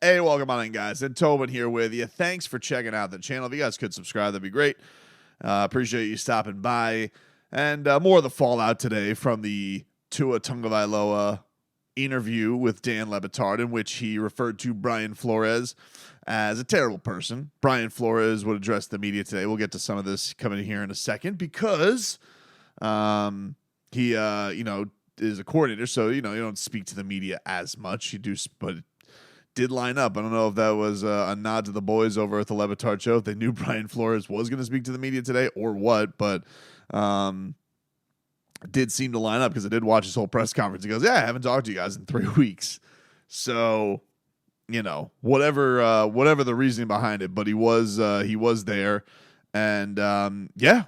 Hey, welcome on in, guys. And Tobin here with you. Thanks for checking out the channel. If you guys could subscribe, that'd be great. Appreciate you stopping by. And more of the fallout today from the Tua Tagovailoa interview with Dan Le Batard, in which he referred to Brian Flores as a terrible person. Brian Flores would address the media today. We'll get to some of this coming here in a second because he, is a coordinator, so, you don't speak to the media as much. You do, but it did line up. I don't know if that was a nod to the boys over at the Le Batard show, if they knew Brian Flores was going to speak to the media today or what, but it did seem to line up because I did watch his whole press conference. He goes, yeah, I haven't talked to you guys in 3 weeks. So, whatever the reasoning behind it, but he was there. And,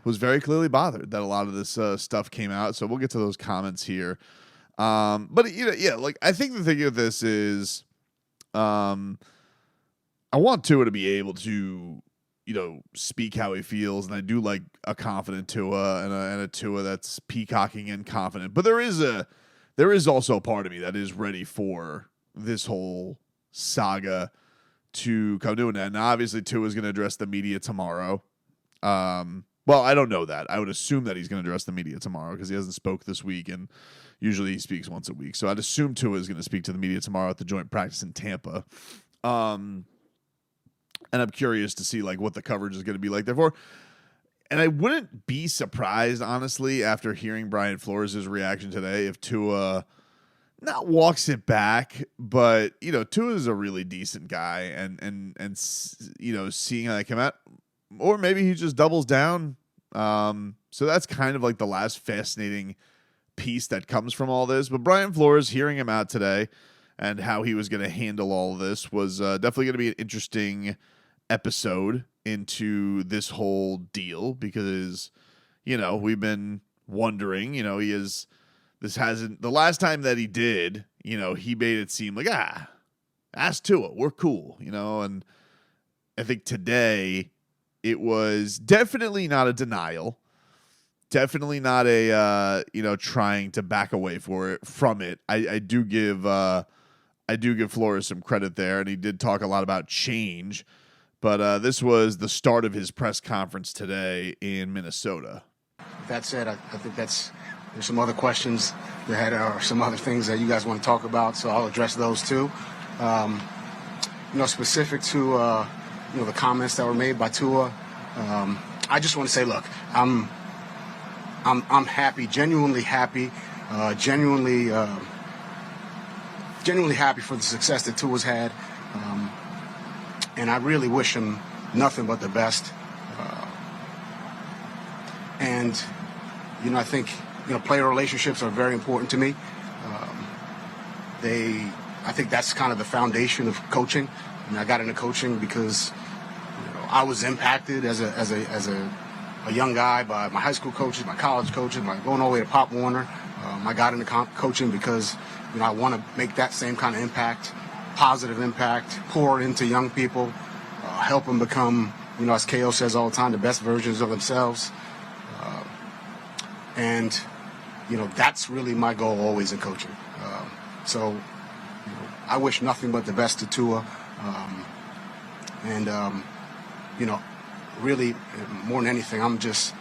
was very clearly bothered that a lot of this stuff came out. So we'll get to those comments here. I think the thing of this is I want Tua to be able to, speak how he feels. And I do like a confident Tua and a Tua that's peacocking and confident. But there is also a part of me that is ready for this whole saga to come to an end. Now, obviously, Tua is going to address the media tomorrow. I don't know that. I would assume that he's going to address the media tomorrow because he hasn't spoke this week, and usually he speaks once a week. So I'd assume Tua is going to speak to the media tomorrow at the joint practice in Tampa. And I'm curious to see what the coverage is going to be like therefore. And I wouldn't be surprised, honestly, after hearing Brian Flores' reaction today, if Tua not walks it back, but Tua is a really decent guy, and seeing how they come out. Or maybe he just doubles down. So that's kind of the last fascinating piece that comes from all this. But Brian Flores, hearing him out today and how he was going to handle all of this was definitely going to be an interesting episode into this whole deal because, we've been wondering, the last time that he did, he made it seem like, ask Tua, we're cool, and I think today it was definitely not a denial, definitely not a trying to back away from it. I do give Flores some credit there, and he did talk a lot about change. But this was the start of his press conference today in Minnesota. That said, I think there's some other questions or some other things that you guys want to talk about, so I'll address those too. Specific to the comments that were made by Tua, I just want to say, look, I'm happy, genuinely happy for the success that Tua's had, and I really wish him nothing but the best. I think player relationships are very important to me. I think that's kind of the foundation of coaching. I got into coaching because I was impacted as a young guy by my high school coaches, my college coaches, going all the way to Pop Warner. I got into coaching because I want to make that same kind of impact, positive impact, pour into young people, help them become, as KO says all the time, the best versions of themselves. That's really my goal always in coaching. I wish nothing but the best to Tua. Really more than anything, I'm just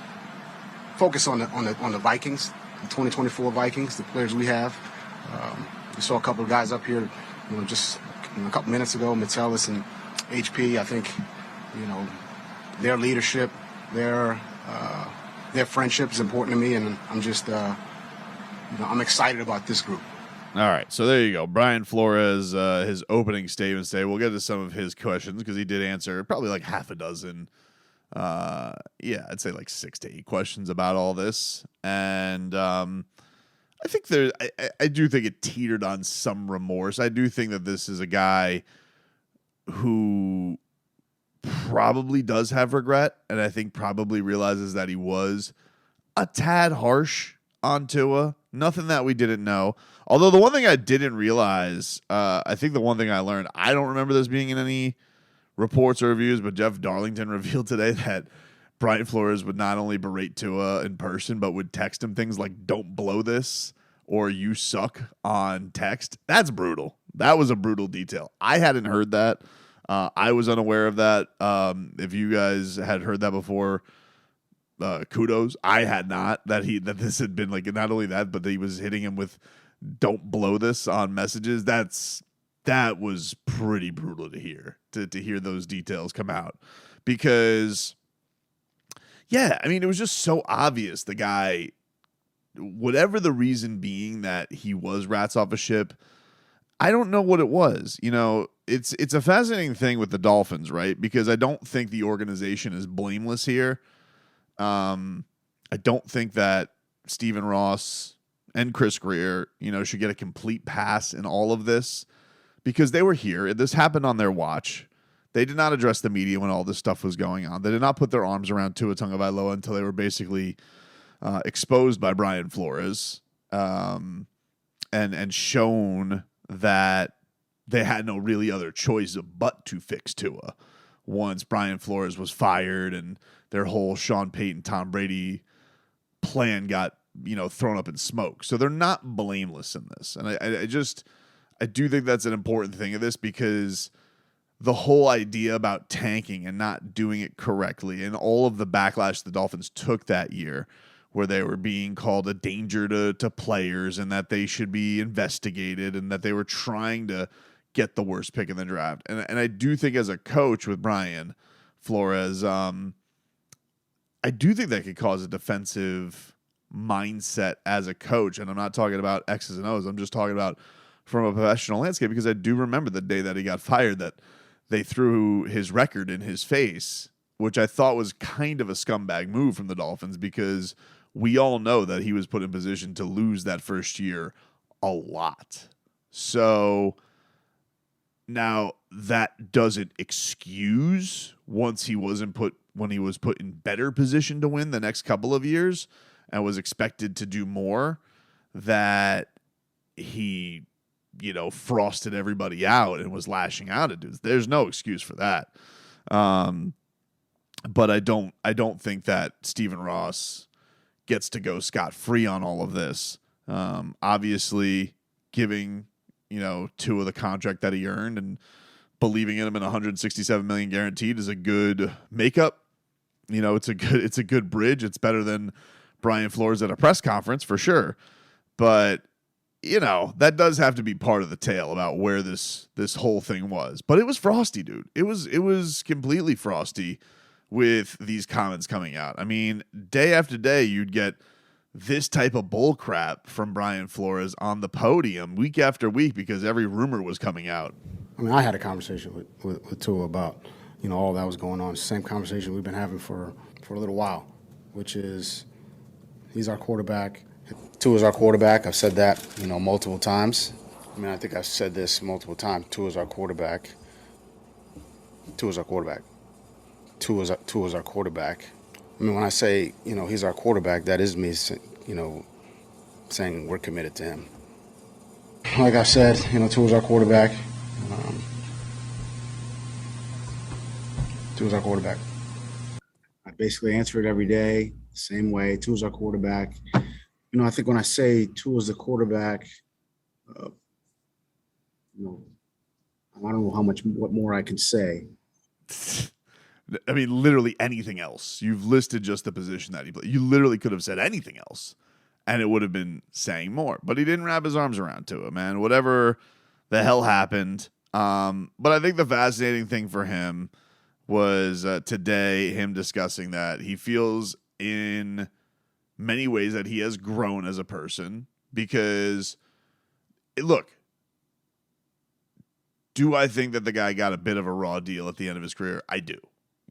focused on the Vikings, the 2024 Vikings, the players we have. You saw a couple of guys up here, just a couple minutes ago, Metellus and HP. I think, their leadership, their friendship is important to me, and I'm just, I'm excited about this group. All right, so there you go. Brian Flores, his opening statements today. We'll get to some of his questions because he did answer probably half a dozen. I'd say 6 to 8 questions about all this. And I think I do think it teetered on some remorse. I do think that this is a guy who probably does have regret, and I think probably realizes that he was a tad harsh on Tua. Nothing that we didn't know. Although the one thing I didn't realize, I think the one thing I learned, I don't remember this being in any reports or reviews, but Jeff Darlington revealed today that Brian Flores would not only berate Tua in person, but would text him things like, don't blow this, or you suck on text. That's brutal. That was a brutal detail. I hadn't heard that. I was unaware of that. If you guys had heard that before, kudos. I had not. That this had been like, not only that, but that he was hitting him with "Don't blow this" on messages. That was pretty brutal to hear. To hear those details come out, because yeah, I mean, it was just so obvious. The guy, whatever the reason being that he was rats off a ship, I don't know what it was. It's a fascinating thing with the Dolphins, right? Because I don't think the organization is blameless here. I don't think that Stephen Ross and Chris Greer, should get a complete pass in all of this, because they were here. This happened on their watch. They did not address the media when all this stuff was going on. They did not put their arms around Tua Tagovailoa until they were basically exposed by Brian Flores, and shown that they had no really other choice but to fix Tua once Brian Flores was fired and their whole Sean Payton, Tom Brady plan got, thrown up in smoke. So they're not blameless in this. And I do think that's an important thing of this, because the whole idea about tanking and not doing it correctly, and all of the backlash the Dolphins took that year, where they were being called a danger to players and that they should be investigated and that they were trying to get the worst pick in the draft. And I do think as a coach with Brian Flores, I do think that could cause a defensive mindset as a coach. And I'm not talking about X's and O's. I'm just talking about from a professional landscape, because I do remember the day that he got fired that they threw his record in his face, which I thought was kind of a scumbag move from the Dolphins, because we all know that he was put in position to lose that first year a lot. So now that doesn't excuse when he was put in better position to win the next couple of years and was expected to do more, that he, frosted everybody out and was lashing out at dudes. There's no excuse for that. But I don't think that Stephen Ross gets to go scot-free on all of this. Obviously, giving Tua the contract that he earned and believing in him in $167 million guaranteed is a good makeup. It's a good bridge. It's better than Brian Flores at a press conference for sure. But that does have to be part of the tale about where this whole thing was. But it was Frosty, dude. It was completely Frosty with these comments coming out. I mean, day after day, you'd get this type of bull crap from Brian Flores on the podium week after week, because every rumor was coming out. I mean, I had a conversation with Tua about, all that was going on. Same conversation we've been having for a little while, which is he's our quarterback. Tua's our quarterback. I've said that, multiple times. I mean, I think I've said this multiple times. Tua's our quarterback. Tua's our quarterback. Tua's our quarterback. I mean, when I say, he's our quarterback, that is me, saying we're committed to him. Like I said, Tua's our quarterback. Tua's our quarterback. I basically answer it every day, same way. Tua's our quarterback. I think when I say Tua's the quarterback, I don't know what more I can say. I mean, literally anything else. You've listed just the position that he played. You literally could have said anything else, and it would have been saying more. But he didn't wrap his arms around to it, man. Whatever the hell happened. But I think the fascinating thing for him was today him discussing that he feels in many ways that he has grown as a person, because, look, do I think that the guy got a bit of a raw deal at the end of his career? I do.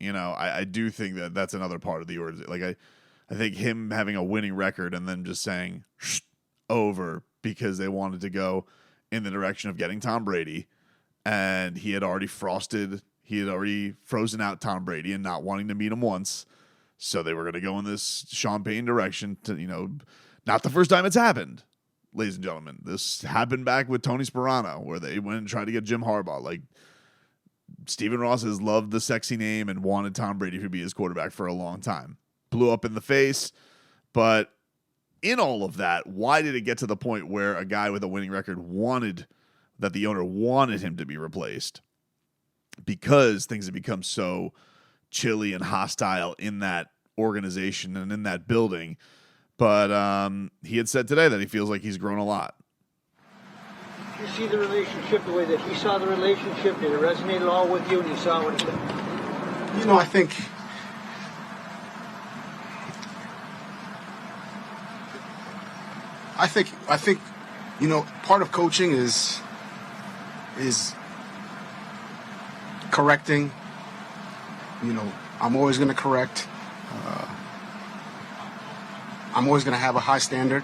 I do think that that's another part of the organization. Like, I think him having a winning record and then just saying over because they wanted to go in the direction of getting Tom Brady, and he had already frozen out Tom Brady and not wanting to meet him once. So they were going to go in this Sean Payton direction to, not the first time it's happened, ladies and gentlemen. This happened back with Tony Sparano, where they went and tried to get Jim Harbaugh. Like, Stephen Ross has loved the sexy name and wanted Tom Brady to be his quarterback for a long time. Blew up in the face. But in all of that, why did it get to the point where a guy with a winning record wanted that the owner wanted him to be replaced because things have become so chilly and hostile in that organization and in that building. But he had said today that he feels like he's grown a lot. You see the relationship the way that he saw the relationship? Did it resonate at all with you and you saw what it did? I think part of coaching is correcting. I'm always going to correct. I'm always going to have a high standard.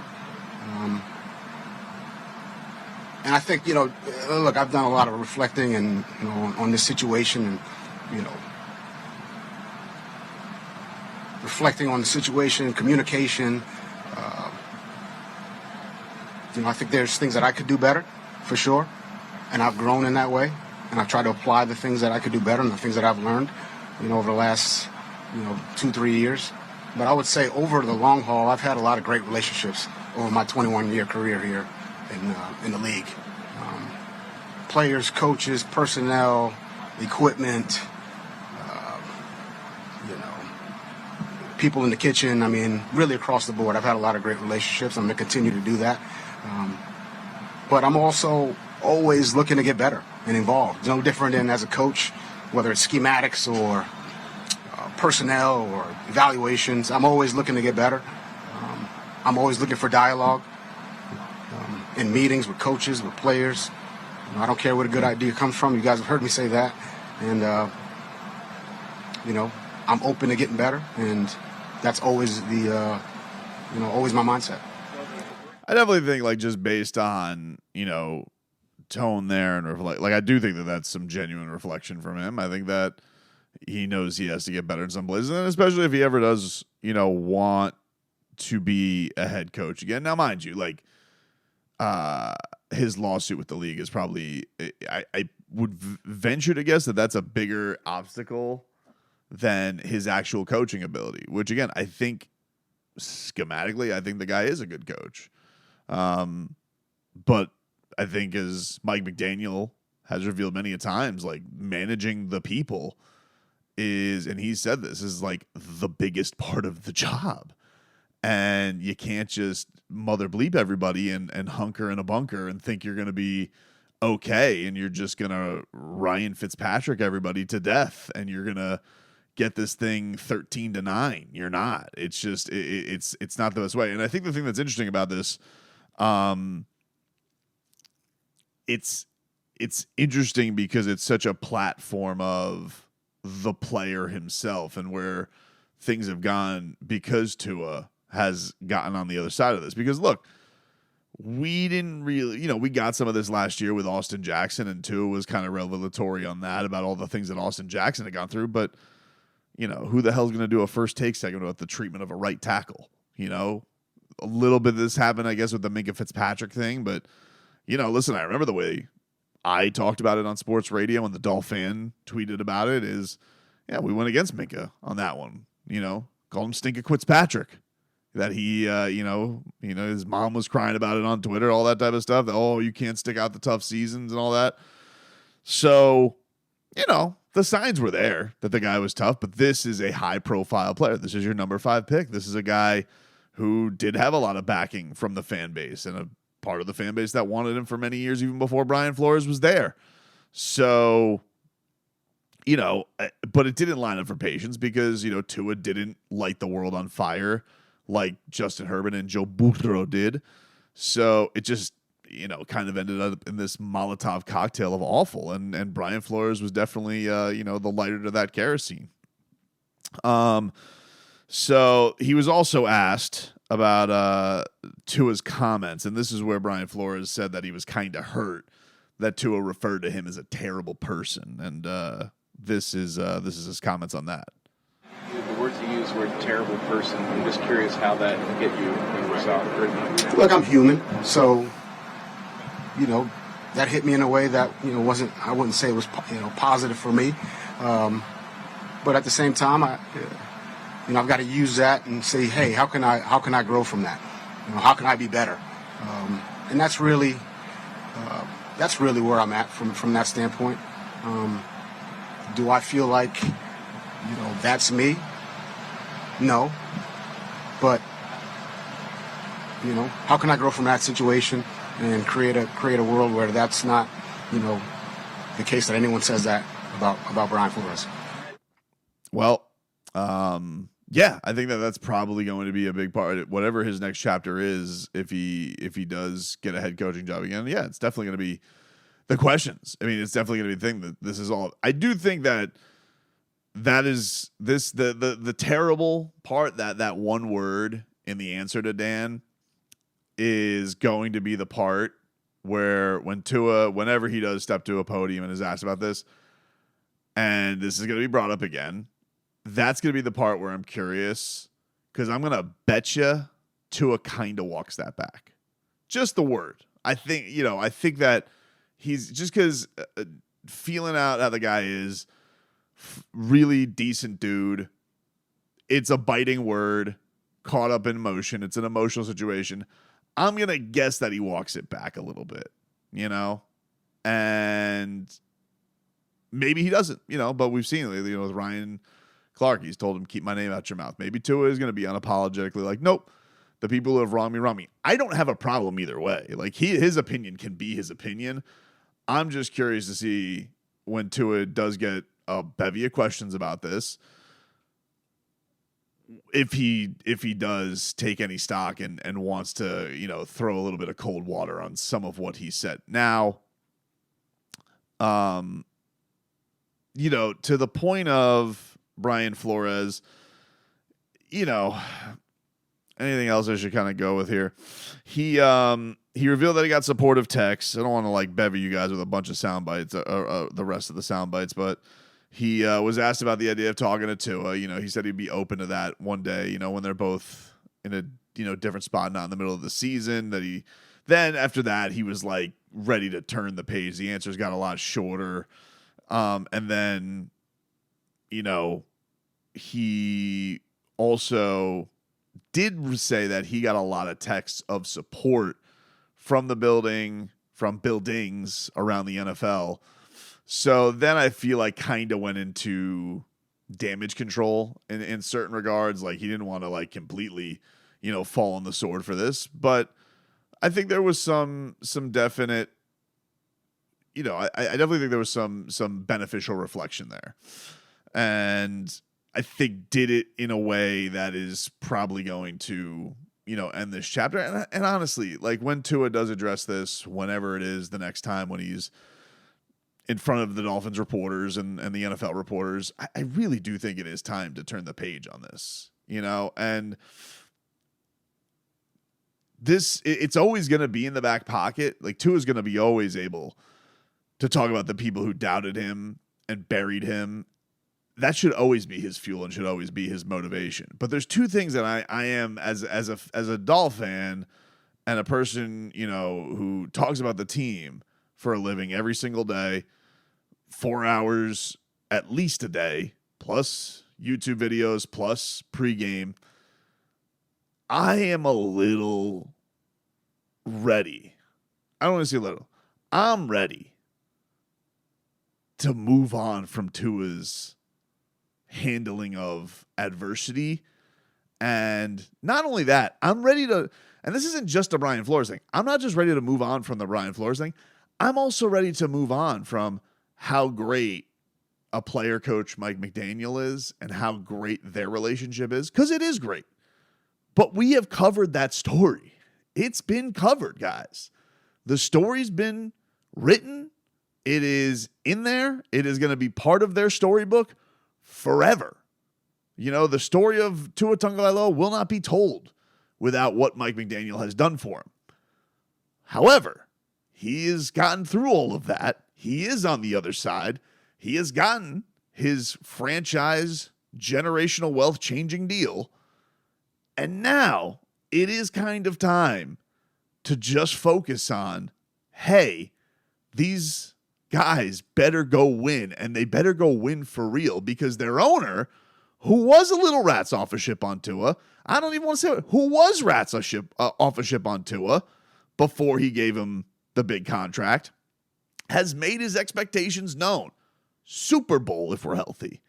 And I think, look, I've done a lot of reflecting and, on this situation and, reflecting on the situation, communication. I think there's things that I could do better, for sure. And I've grown in that way. And I've tried to apply the things that I could do better and the things that I've learned, over the last, 2-3 years. But I would say over the long haul, I've had a lot of great relationships over my 21-year career here in the league. Players, coaches, personnel, equipment, people in the kitchen. I mean, really across the board, I've had a lot of great relationships. I'm going to continue to do that. But I'm also always looking to get better and involved. No different than as a coach, whether it's schematics or personnel or evaluations. I'm always looking to get better. I'm always looking for dialogue in meetings with coaches, with players. I don't care where a good idea comes from. You guys have heard me say that. And, I'm open to getting better. And that's always always my mindset. I definitely think, like, just based on, tone there and like I do think that that's some genuine reflection from him. I think that he knows he has to get better in some places, and especially if he ever does, want to be a head coach again. Now, mind you, like, his lawsuit with the league is probably, I would venture to guess that that's a bigger obstacle than his actual coaching ability, which, again, I think schematically, I think the guy is a good coach. But I think, as Mike McDaniel has revealed many a times, like, managing the people is, and he said this, is like the biggest part of the job. And you can't just mother bleep everybody and hunker in a bunker and think you're going to be okay. And you're just going to Ryan Fitzpatrick everybody to death. And you're going to get this thing 13-9. You're not. It's just, it's not the best way. And I think the thing that's interesting about this, it's interesting because it's such a platform of the player himself and where things have gone because Tua has gotten on the other side of this. Because, look, we didn't really, we got some of this last year with Austin Jackson, and Tua was kind of revelatory on that about all the things that Austin Jackson had gone through. But, who the hell's going to do a first take segment about the treatment of a right tackle? A little bit of this happened, I guess, with the Minkah Fitzpatrick thing. But, listen, I remember the way I talked about it on sports radio when the Dolphin tweeted about it is, yeah, we went against Minkah on that one. Called him Stinker Fitzpatrick. That he, his mom was crying about it on Twitter, all that type of stuff. That, oh, you can't stick out the tough seasons and all that. So, the signs were there that the guy was tough, but this is a high-profile player. This is your number 5 pick. This is a guy who did have a lot of backing from the fan base and a part of the fan base that wanted him for many years, even before Brian Flores was there. So, but it didn't line up for patience because, Tua didn't light the world on fire like Justin Herbert and Joe Burrow did. So it just, kind of ended up in this Molotov cocktail of awful. And Brian Flores was definitely, the lighter to that kerosene. So he was also asked about Tua's comments, and this is where Brian Flores said that he was kind of hurt that Tua referred to him as a terrible person. And this is his comments on that. The words you used were terrible person. I'm just curious how that hit you when you saw it. Look, I'm human, so that hit me in a way that wasn't. I wouldn't say it was positive for me, but at the same time, I've got to use that and say, hey, how can I grow from that? How can I be better? And that's really that's really where I'm at from that standpoint. Do I feel like, that's me? No. But, how can I grow from that situation and create a world where that's not, the case that anyone says that about Brian Flores? Well, yeah, I think that's probably going to be a big part. Whatever his next chapter is, if he does get a head coaching job again, yeah, it's definitely going to be the questions. I mean, it's definitely going to be the thing that this is all. I do think that is the terrible part, that one word in the answer to Dan is going to be the part where when Tua, whenever he does step to a podium and is asked about this, and this is going to be brought up again, that's going to be the part where I'm curious, because I'm going to bet you Tua kind of walks that back. Just the word. I think that he's just because feeling out how the guy is, really decent dude. It's a biting word, caught up in emotion. It's an emotional situation. I'm going to guess that he walks it back a little bit, and maybe he doesn't, but we've seen it, with Ryan Clark. He's told him, keep my name out your mouth. Maybe Tua is going to be unapologetically like, nope, the people who have wronged me. I don't have a problem either way. Like his opinion can be his opinion. I'm just curious to see when Tua does get a bevy of questions about this, if he does take any stock and wants to, throw a little bit of cold water on some of what he said. Now, to the point of Brian Flores, anything else I should kind of go with here? He revealed that he got supportive texts. I don't want to bevy you guys with a bunch of sound bites, the rest of the sound bites, but he was asked about the idea of talking to Tua. He said he'd be open to that one day, when they're both in a, different spot, not in the middle of the season. Then after that, he was ready to turn the page. The answers got a lot shorter. And then, he also did say that he got a lot of texts of support from buildings around the NFL. So then I feel kind of went into damage control in certain regards. He didn't want to completely, fall on the sword for this. But I think there was some definite, I definitely think there was some beneficial reflection there. And I think did it in a way that is probably going to, end this chapter. And honestly, when Tua does address this, whenever it is the next time when he's in front of the Dolphins reporters and the NFL reporters, I really do think it is time to turn the page on this, and it's always going to be in the back pocket. Tua is going to be always able to talk about the people who doubted him and buried him. That should always be his fuel and should always be his motivation. But there's two things that I am as a Dolphin fan and a person, who talks about the team for a living every single day, 4 hours at least a day, plus YouTube videos, plus pregame. I am a little ready. I don't want to say a little. I'm ready to move on from Tua's handling of adversity. And not only that, I'm ready to, and this isn't just a Brian Flores thing. I'm not just ready to move on from the Brian Flores thing. I'm also ready to move on from how great a player coach Mike McDaniel is and how great their relationship is, because it is great. But we have covered that story. It's been covered, guys. The story's been written. It is in there. It is going to be part of their storybook forever. The story of Tua Tagovailoa will not be told without what Mike McDaniel has done for him. However, he has gotten through all of that. He is on the other side. He has gotten his franchise generational wealth changing deal. And now it is kind of time to just focus on, hey, these guys better go win, and they better go win for real, because their owner, who was a little rats off a ship on Tua, I don't even want to say it, who was rats off a ship on Tua before he gave him the big contract, has made his expectations known. Super Bowl if we're healthy.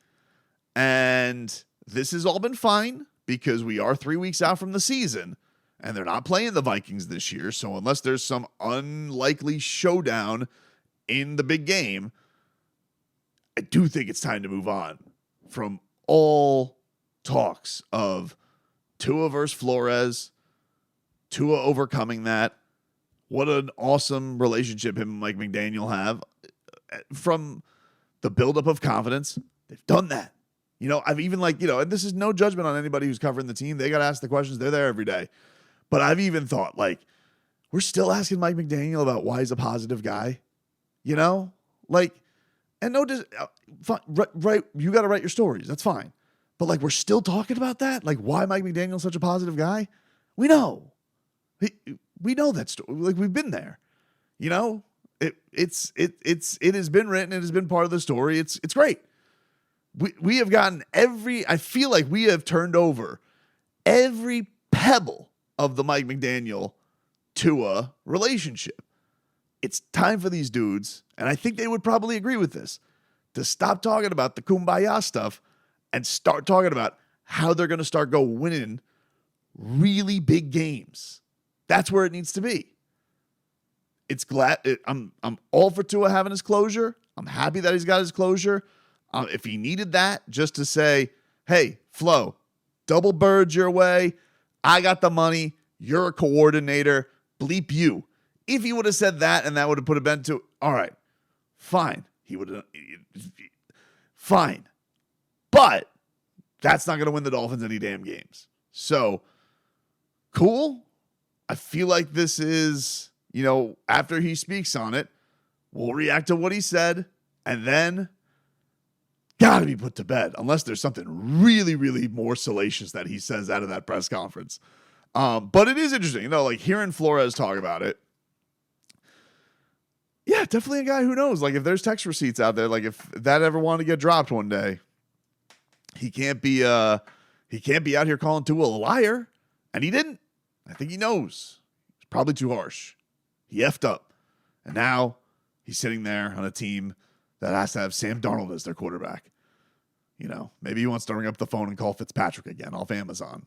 And this has all been fine because we are 3 weeks out from the season and they're not playing the Vikings this year. So unless there's some unlikely showdown in the big game, I do think it's time to move on from all talks of Tua versus Flores, Tua overcoming that. What an awesome relationship him and Mike McDaniel have. From the buildup of confidence, they've done that. I've even and this is no judgment on anybody who's covering the team. They got to ask the questions. They're there every day. But I've even thought, we're still asking Mike McDaniel about why he's a positive guy. And right, you got to write your stories. That's fine. But we're still talking about that? Why Mike McDaniel's such a positive guy? We know. We know that story. We've been there. It has been written. It has been part of the story. It's great. We have gotten I feel like we have turned over every pebble of the Mike McDaniel Tua relationship. It's time for these dudes, and I think they would probably agree with this, to stop talking about the kumbaya stuff and start talking about how they're going to start winning really big games. That's where it needs to be. I'm all for Tua having his closure. I'm happy that he's got his closure. If he needed that just to say, hey, Flo, double birds your way. I got the money. You're a coordinator. Bleep you. If he would have said that and that would have put a bend to, all right, fine. He would have, fine. But that's not going to win the Dolphins any damn games. So, cool. I feel like this is, after he speaks on it, we'll react to what he said and then got to be put to bed unless there's something really, really more salacious that he says out of that press conference. But it is interesting, hearing Flores talk about it. Yeah, definitely a guy who knows. If there's text receipts out there, if that ever wanted to get dropped one day, he can't be out here calling Tua a liar. And he didn't. I think he knows. It's probably too harsh. He effed up. And now he's sitting there on a team that has to have Sam Darnold as their quarterback. Maybe he wants to ring up the phone and call Fitzpatrick again off Amazon.